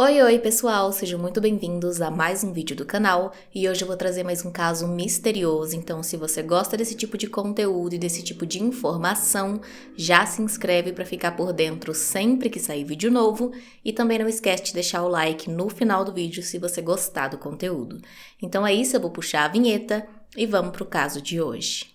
Oi pessoal, sejam muito bem-vindos a mais um vídeo do canal e hoje eu vou trazer mais um caso misterioso, então se você gosta desse tipo de conteúdo e desse tipo de informação, já se inscreve para ficar por dentro sempre que sair vídeo novo e também não esquece de deixar o like no final do vídeo se você gostar do conteúdo. Então é isso, eu vou puxar a vinheta e vamos pro caso de hoje.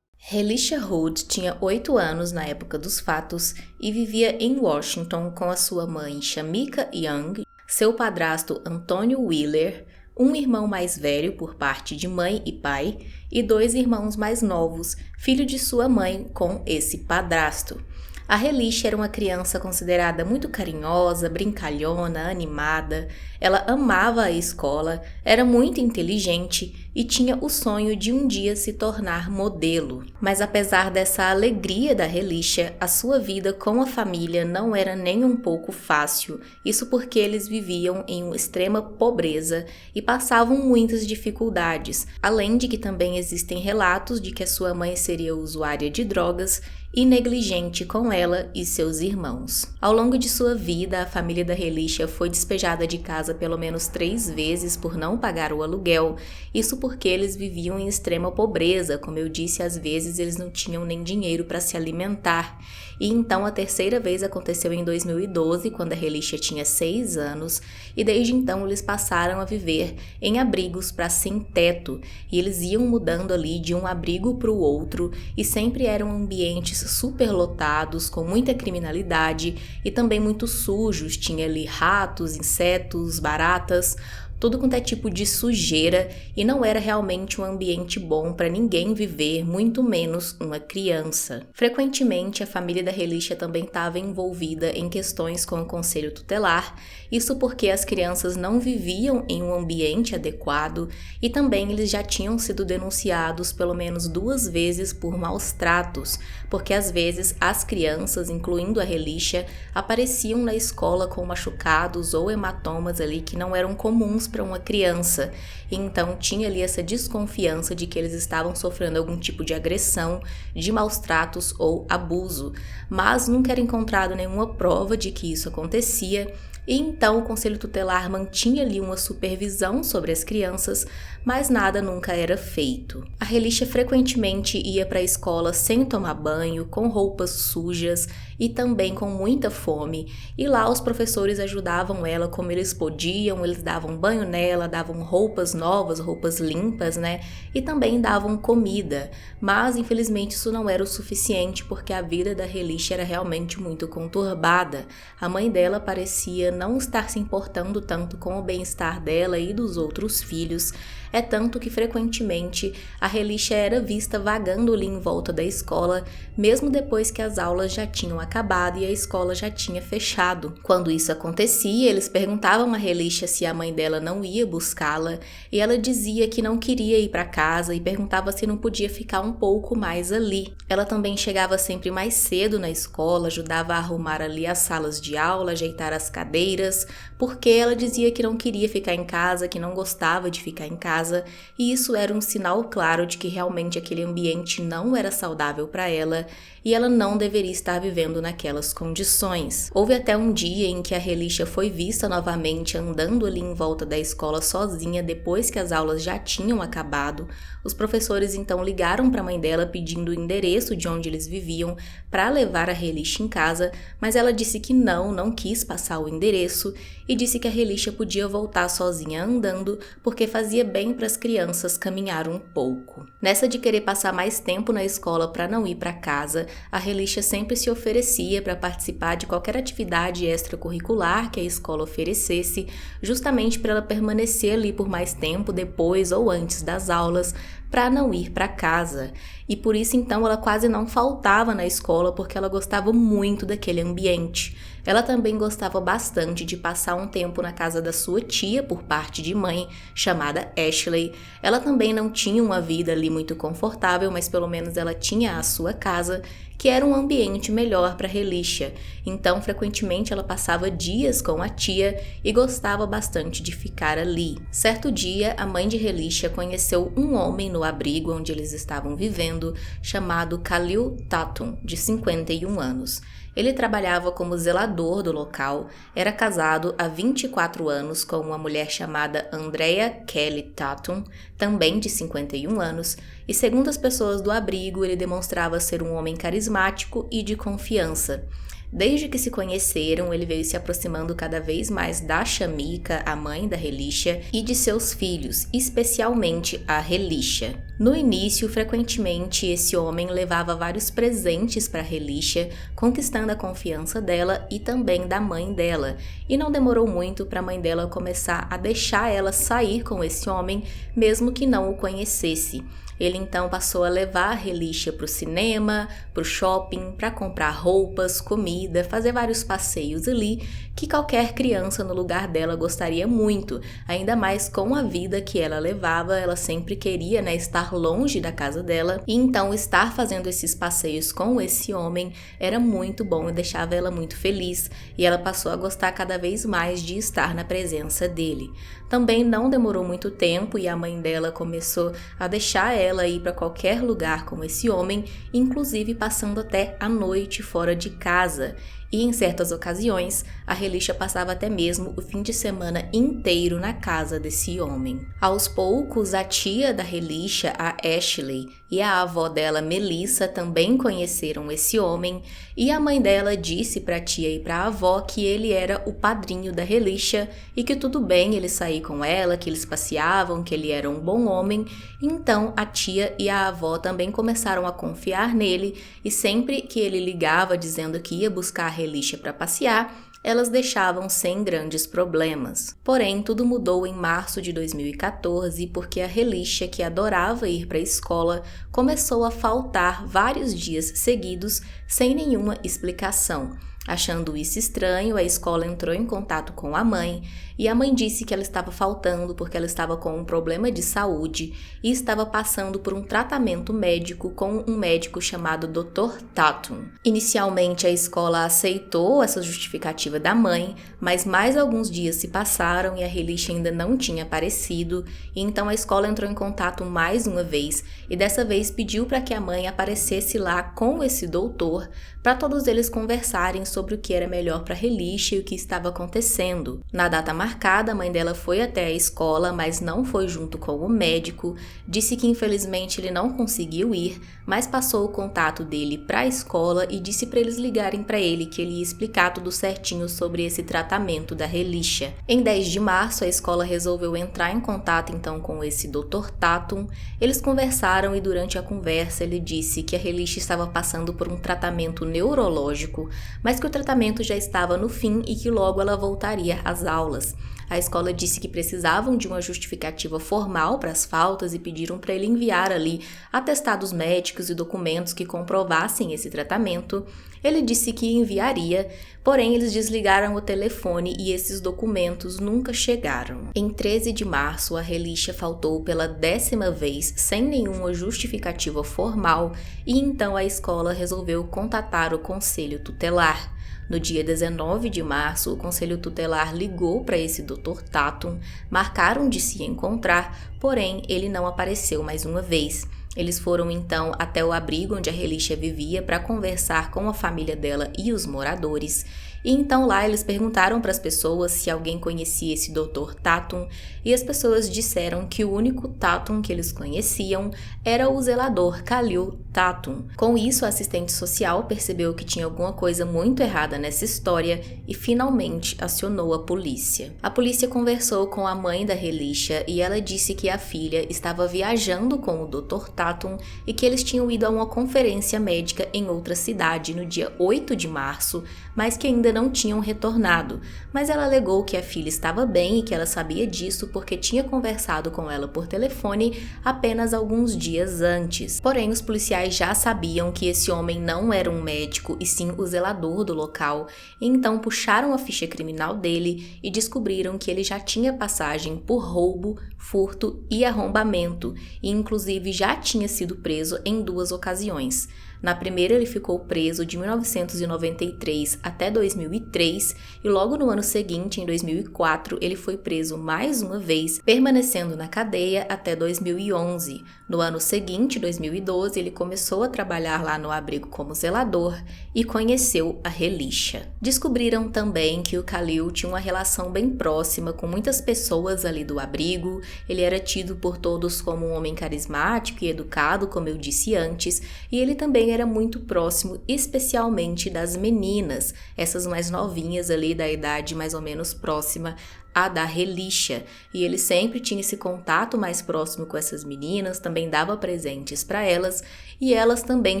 Relisha Hood tinha 8 anos na época dos fatos e vivia em Washington com a sua mãe Shamika Young, seu padrasto Antonio Wheeler, um irmão mais velho por parte de mãe e pai e 2 irmãos mais novos, filho de sua mãe com esse padrasto. A Relisha era uma criança considerada muito carinhosa, brincalhona, animada. Ela amava a escola, era muito inteligente e tinha o sonho de um dia se tornar modelo. Mas apesar dessa alegria da Relisha, a sua vida com a família não era nem um pouco fácil. Isso porque eles viviam em uma extrema pobreza e passavam muitas dificuldades, além de que também existem relatos de que a sua mãe seria usuária de drogas e negligente com ela e seus irmãos. Ao longo de sua vida, a família da Relisha foi despejada de casa pelo menos 3 vezes por não pagar o aluguel, isso porque eles viviam em extrema pobreza, como eu disse, às vezes eles não tinham nem dinheiro para se alimentar. E então a terceira vez aconteceu em 2012, quando a Relisha tinha 6 anos, e desde então eles passaram a viver em abrigos para sem teto, e eles iam mudando ali de um abrigo para o outro, e sempre eram ambientes superlotados, com muita criminalidade e também muito sujos, tinha ali ratos, insetos, baratas, tudo quanto é tipo de sujeira e não era realmente um ambiente bom para ninguém viver, muito menos uma criança. Frequentemente, a família da Relisha também estava envolvida em questões com o conselho tutelar, isso porque as crianças não viviam em um ambiente adequado e também eles já tinham sido denunciados pelo menos 2 vezes por maus tratos, porque às vezes as crianças, incluindo a Relisha, apareciam na escola com machucados ou hematomas ali que não eram comuns para uma criança, e então tinha ali essa desconfiança de que eles estavam sofrendo algum tipo de agressão, de maus tratos ou abuso, mas nunca era encontrado nenhuma prova de que isso acontecia, e então o Conselho Tutelar mantinha ali uma supervisão sobre as crianças, mas nada nunca era feito. A Relisha frequentemente ia para a escola sem tomar banho, com roupas sujas e também com muita fome, e lá os professores ajudavam ela como eles podiam, eles davam banho nela, davam roupas novas, roupas limpas, né? E também davam comida, mas infelizmente isso não era o suficiente porque a vida da Relisha era realmente muito conturbada. A mãe dela parecia não estar se importando tanto com o bem-estar dela e dos outros filhos, é tanto que frequentemente a Relisha era vista vagando ali em volta da escola, mesmo depois que as aulas já tinham acabado e a escola já tinha fechado. Quando isso acontecia, eles perguntavam a Relisha se a mãe dela não ia buscá-la, e ela dizia que não queria ir para casa e perguntava se não podia ficar um pouco mais ali. Ela também chegava sempre mais cedo na escola, ajudava a arrumar ali as salas de aula, ajeitar as cadeiras, porque ela dizia que não queria ficar em casa, que não gostava de ficar em casa, e isso era um sinal claro de que realmente aquele ambiente não era saudável para ela e ela não deveria estar vivendo naquelas condições. Houve até um dia em que a Relisha foi vista novamente andando ali em volta da escola sozinha depois que as aulas já tinham acabado. Os professores então ligaram para a mãe dela pedindo o endereço de onde eles viviam para levar a Relisha em casa, mas ela disse que não quis passar o endereço e disse que a Relisha podia voltar sozinha andando porque fazia bem para as crianças caminhar um pouco. Nessa de querer passar mais tempo na escola para não ir para casa, a Relisha sempre se oferecia para participar de qualquer atividade extracurricular que a escola oferecesse, justamente para ela permanecer ali por mais tempo depois ou antes das aulas, para não ir para casa. E por isso então ela quase não faltava na escola porque ela gostava muito daquele ambiente. Ela também gostava bastante de passar um tempo na casa da sua tia por parte de mãe, chamada Ashley. Ela também não tinha uma vida ali muito confortável, mas pelo menos ela tinha a sua casa, que era um ambiente melhor para Relisha. Então, frequentemente ela passava dias com a tia e gostava bastante de ficar ali. Certo dia, a mãe de Relisha conheceu um homem no abrigo onde eles estavam vivendo, chamado Khalil Tatum, de 51 anos. Ele trabalhava como zelador do local, era casado há 24 anos com uma mulher chamada Andrea Kelly Tatum, também de 51 anos, e segundo as pessoas do abrigo, ele demonstrava ser um homem carismático e de confiança. Desde que se conheceram, ele veio se aproximando cada vez mais da Shamika, a mãe da Relisha, e de seus filhos, especialmente a Relisha. No início, frequentemente, esse homem levava vários presentes para Relisha, conquistando a confiança dela e também da mãe dela, e não demorou muito para a mãe dela começar a deixar ela sair com esse homem, mesmo que não o conhecesse. Ele então passou a levar a Relisha para o cinema, para o shopping, para comprar roupas, comida, fazer vários passeios ali, que qualquer criança no lugar dela gostaria muito, ainda mais com a vida que ela levava, ela sempre queria, estar longe da casa dela, e então estar fazendo esses passeios com esse homem era muito bom e deixava ela muito feliz, e ela passou a gostar cada vez mais de estar na presença dele. Também não demorou muito tempo e a mãe dela começou a deixar ela ir para qualquer lugar com esse homem, inclusive passando até a noite fora de casa. E em certas ocasiões, a Relisha passava até mesmo o fim de semana inteiro na casa desse homem. Aos poucos, a tia da Relisha, a Ashley, e a avó dela, Melissa, também conheceram esse homem, e a mãe dela disse para a tia e para a avó que ele era o padrinho da Relisha e que tudo bem ele sair com ela, que eles passeavam, que ele era um bom homem. Então a tia e a avó também começaram a confiar nele e sempre que ele ligava dizendo que ia buscar a Relisha para passear, elas deixavam sem grandes problemas. Porém, tudo mudou em março de 2014 porque a Relisha, que adorava ir para a escola, começou a faltar vários dias seguidos sem nenhuma explicação. Achando isso estranho, a escola entrou em contato com a mãe e a mãe disse que ela estava faltando porque ela estava com um problema de saúde e estava passando por um tratamento médico com um médico chamado Dr. Tatum. Inicialmente, a escola aceitou essa justificativa da mãe, mas mais alguns dias se passaram e a Relisha ainda não tinha aparecido, e então a escola entrou em contato mais uma vez e dessa vez pediu para que a mãe aparecesse lá com esse doutor para todos eles conversarem sobre o que era melhor para Relisha e o que estava acontecendo. Na data marcada, a mãe dela foi até a escola, mas não foi junto com o médico, disse que infelizmente ele não conseguiu ir, mas passou o contato dele para a escola e disse para eles ligarem para ele que ele ia explicar tudo certinho sobre esse tratamento da Relisha. Em 10 de março, a escola resolveu entrar em contato então com esse Dr. Tatum. Eles conversaram e durante a conversa ele disse que a Relisha estava passando por um tratamento neurológico, mas que o tratamento já estava no fim e que logo ela voltaria às aulas. A escola disse que precisavam de uma justificativa formal para as faltas e pediram para ele enviar ali atestados médicos e documentos que comprovassem esse tratamento. Ele disse que enviaria, porém eles desligaram o telefone e esses documentos nunca chegaram. Em 13 de março, a Relisha faltou pela 10ª vez sem nenhuma justificativa formal e então a escola resolveu contatar o conselho tutelar. No dia 19 de março, o Conselho Tutelar ligou para esse Dr. Tatum, marcaram de se encontrar, porém ele não apareceu mais uma vez. Eles foram então até o abrigo onde a Relisha vivia para conversar com a família dela e os moradores. E então lá eles perguntaram para as pessoas se alguém conhecia esse Dr. Tatum e as pessoas disseram que o único Tatum que eles conheciam era o zelador Khalil Tatum. Com isso, a assistente social percebeu que tinha alguma coisa muito errada nessa história e finalmente acionou a polícia. A polícia conversou com a mãe da Relisha e ela disse que a filha estava viajando com o Dr. Tatum e que eles tinham ido a uma conferência médica em outra cidade no dia 8 de março, mas que ainda não tinham retornado, mas ela alegou que a filha estava bem e que ela sabia disso porque tinha conversado com ela por telefone apenas alguns dias antes. Porém, os policiais já sabiam que esse homem não era um médico e sim o zelador do local, e então puxaram a ficha criminal dele e descobriram que ele já tinha passagem por roubo, furto e arrombamento, e inclusive já tinha sido preso em 2 ocasiões. Na primeira, ele ficou preso de 1993 até 2000 2003 e logo no ano seguinte, em 2004, ele foi preso mais uma vez, permanecendo na cadeia até 2011. No ano seguinte, 2012, ele começou a trabalhar lá no abrigo como zelador e conheceu a Relisha. Descobriram também que o Khalil tinha uma relação bem próxima com muitas pessoas ali do abrigo. Ele era tido por todos como um homem carismático e educado, como eu disse antes, e ele também era muito próximo, especialmente das meninas, essas mais novinhas ali da idade mais ou menos próxima a da Relisha, e ele sempre tinha esse contato mais próximo com essas meninas, também dava presentes para elas, e elas também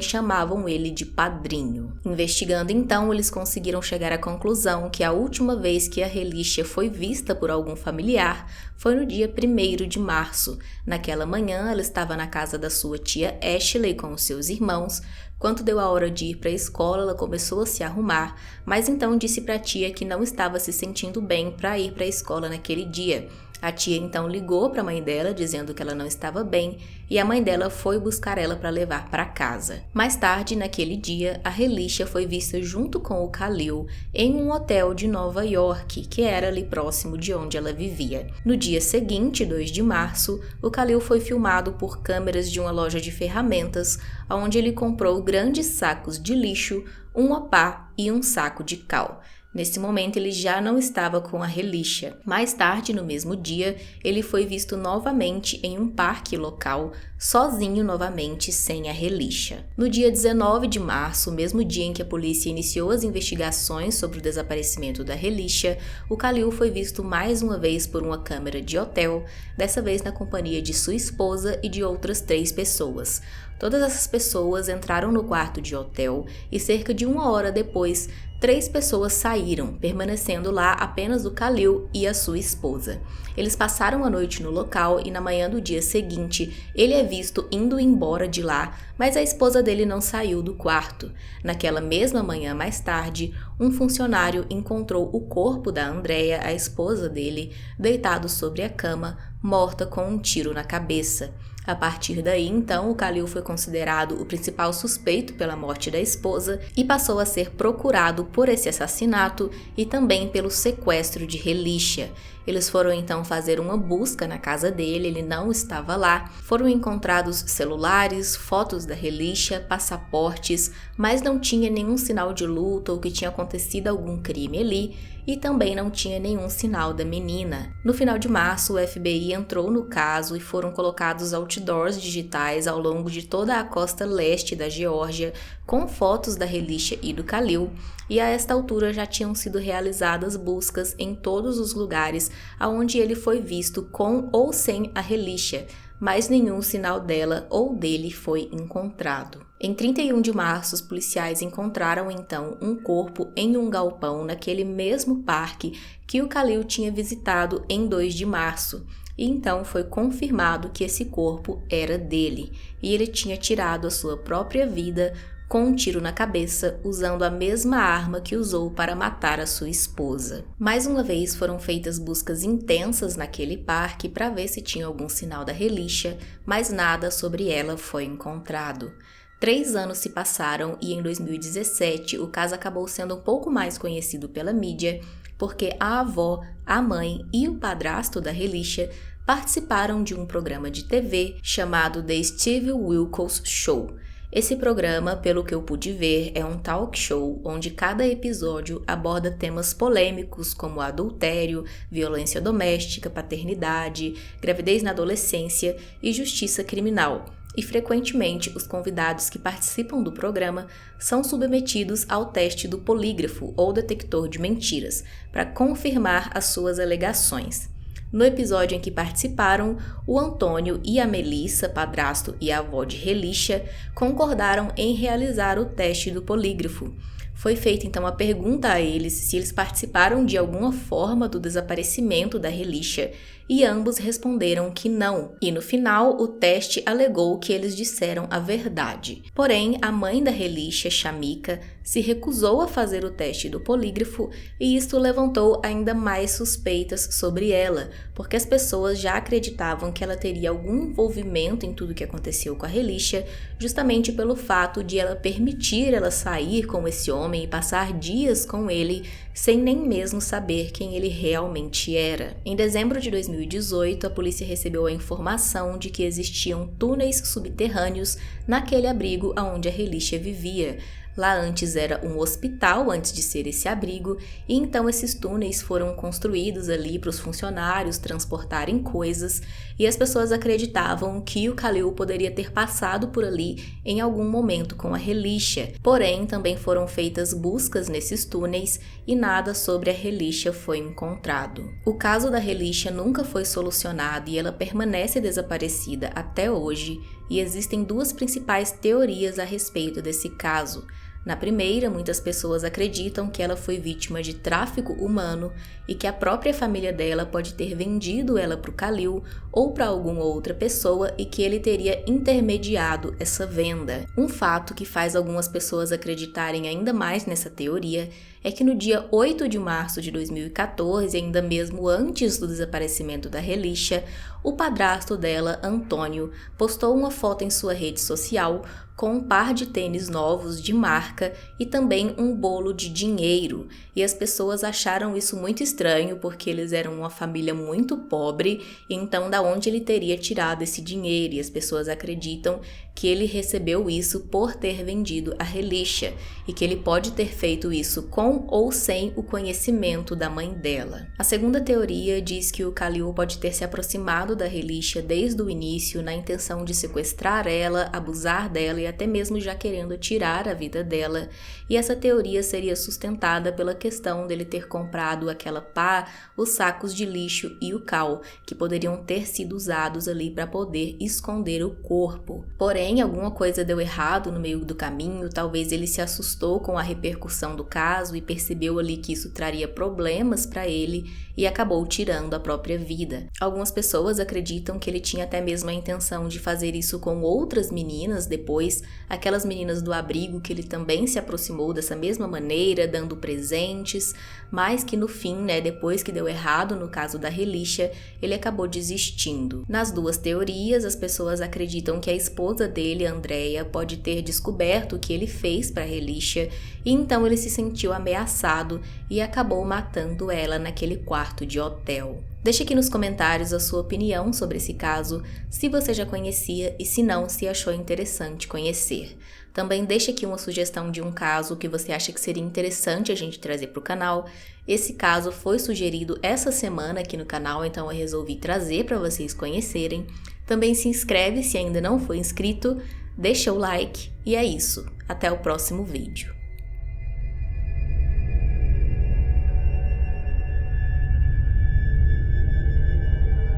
chamavam ele de padrinho. Investigando então, eles conseguiram chegar à conclusão que a última vez que a Relisha foi vista por algum familiar foi no dia 1º de março. Naquela manhã, ela estava na casa da sua tia Ashley com os seus irmãos. Quando deu a hora de ir para a escola, ela começou a se arrumar, mas então disse para a tia que não estava se sentindo bem para ir para a escola naquele dia. A tia então ligou para a mãe dela dizendo que ela não estava bem e a mãe dela foi buscar ela para levar para casa. Mais tarde, naquele dia, a Relisha foi vista junto com o Khalil em um hotel de Nova York, que era ali próximo de onde ela vivia. No dia seguinte, 2 de março, o Khalil foi filmado por câmeras de uma loja de ferramentas, onde ele comprou grandes sacos de lixo, uma pá e um saco de cal. Nesse momento, ele já não estava com a Relisha. Mais tarde, no mesmo dia, ele foi visto novamente em um parque local, sozinho novamente, sem a Relisha. No dia 19 de março, mesmo dia em que a polícia iniciou as investigações sobre o desaparecimento da Relisha, o Khalil foi visto mais uma vez por uma câmera de hotel, dessa vez na companhia de sua esposa e de outras 3 pessoas. Todas essas pessoas entraram no quarto de hotel e cerca de 1 hora depois, 3 pessoas saíram, permanecendo lá apenas o Khalil e a sua esposa. Eles passaram a noite no local e na manhã do dia seguinte, ele é visto indo embora de lá, mas a esposa dele não saiu do quarto. Naquela mesma manhã mais tarde, um funcionário encontrou o corpo da Andrea, a esposa dele, deitado sobre a cama, morta com um tiro na cabeça. A partir daí, então, o Khalil foi considerado o principal suspeito pela morte da esposa e passou a ser procurado por esse assassinato e também pelo sequestro de Relisha. Eles foram então fazer uma busca na casa dele, ele não estava lá. Foram encontrados celulares, fotos da Relisha, passaportes, mas não tinha nenhum sinal de luta ou que tinha acontecido algum crime ali e também não tinha nenhum sinal da menina. No final de março, o FBI entrou no caso e foram colocados outdoors digitais ao longo de toda a costa leste da Geórgia com fotos da Relisha e do Khalil, e a esta altura já tinham sido realizadas buscas em todos os lugares aonde ele foi visto com ou sem a Relisha, mas nenhum sinal dela ou dele foi encontrado. Em 31 de março, os policiais encontraram então um corpo em um galpão naquele mesmo parque que o Khalil tinha visitado em 2 de março. E então foi confirmado que esse corpo era dele, e ele tinha tirado a sua própria vida com um tiro na cabeça, usando a mesma arma que usou para matar a sua esposa. Mais uma vez foram feitas buscas intensas naquele parque para ver se tinha algum sinal da Relisha, mas nada sobre ela foi encontrado. 3 anos se passaram e em 2017 o caso acabou sendo um pouco mais conhecido pela mídia, porque a avó, a mãe e o padrasto da Relisha participaram de um programa de TV chamado The Steve Wilkos Show. Esse programa, pelo que eu pude ver, é um talk show onde cada episódio aborda temas polêmicos como adultério, violência doméstica, paternidade, gravidez na adolescência e justiça criminal. E frequentemente os convidados que participam do programa são submetidos ao teste do polígrafo ou detector de mentiras para confirmar as suas alegações. No episódio em que participaram, o Antônio e a Melissa, padrasto e avó de Relisha, concordaram em realizar o teste do polígrafo. Foi feita então a pergunta a eles se eles participaram de alguma forma do desaparecimento da Relisha, e ambos responderam que não. E no final, o teste alegou que eles disseram a verdade. Porém, a mãe da Relisha, Shamika, se recusou a fazer o teste do polígrafo e isto levantou ainda mais suspeitas sobre ela, porque as pessoas já acreditavam que ela teria algum envolvimento em tudo que aconteceu com a Relisha, justamente pelo fato de ela permitir ela sair com esse homem e passar dias com ele sem nem mesmo saber quem ele realmente era. Em dezembro de 2018, a polícia recebeu a informação de que existiam túneis subterrâneos naquele abrigo onde a Relisha vivia. Lá antes era um hospital, antes de ser esse abrigo, e então esses túneis foram construídos ali para os funcionários transportarem coisas, e as pessoas acreditavam que o Khalil poderia ter passado por ali em algum momento com a Relisha. Porém, também foram feitas buscas nesses túneis e nada sobre a Relisha foi encontrado. O caso da Relisha nunca foi solucionado e ela permanece desaparecida até hoje, e existem duas principais teorias a respeito desse caso. Na primeira, muitas pessoas acreditam que ela foi vítima de tráfico humano e que a própria família dela pode ter vendido ela para o Khalil ou para alguma outra pessoa e que ele teria intermediado essa venda. Um fato que faz algumas pessoas acreditarem ainda mais nessa teoria é que no dia 8 de março de 2014, ainda mesmo antes do desaparecimento da Relisha, o padrasto dela, Antônio, postou uma foto em sua rede social com um par de tênis novos de marca e também um bolo de dinheiro. E as pessoas acharam isso muito estranho porque eles eram uma família muito pobre, e então da onde ele teria tirado esse dinheiro? E as pessoas acreditam que ele recebeu isso por ter vendido a Relisha e que ele pode ter feito isso com ou sem o conhecimento da mãe dela. A segunda teoria diz que o Khalil pode ter se aproximado da Relisha desde o início na intenção de sequestrar ela, abusar dela e até mesmo já querendo tirar a vida dela, e essa teoria seria sustentada pela questão dele ter comprado aquela pá, os sacos de lixo e o cal, que poderiam ter sido usados ali para poder esconder o corpo. Porém, alguma coisa deu errado no meio do caminho, talvez ele se assustou com a repercussão do caso e percebeu ali que isso traria problemas para ele e acabou tirando a própria vida. Algumas pessoas acreditam que ele tinha até mesmo a intenção de fazer isso com outras meninas depois, aquelas meninas do abrigo que ele também se aproximou dessa mesma maneira, dando presentes, mas que no fim, depois que deu errado no caso da Relisha, ele acabou desistindo. Nas duas teorias, as pessoas acreditam que a esposa dele, Andrea, pode ter descoberto o que ele fez para Relisha e então ele se sentiu ameaçado e acabou matando ela naquele quarto de hotel. Deixe aqui nos comentários a sua opinião sobre esse caso, se você já conhecia e se não, se achou interessante conhecer. Também deixe aqui uma sugestão de um caso que você acha que seria interessante a gente trazer para o canal. Esse caso foi sugerido essa semana aqui no canal, então eu resolvi trazer para vocês conhecerem. Também se inscreve se ainda não for inscrito, deixa o like e é isso. Até o próximo vídeo.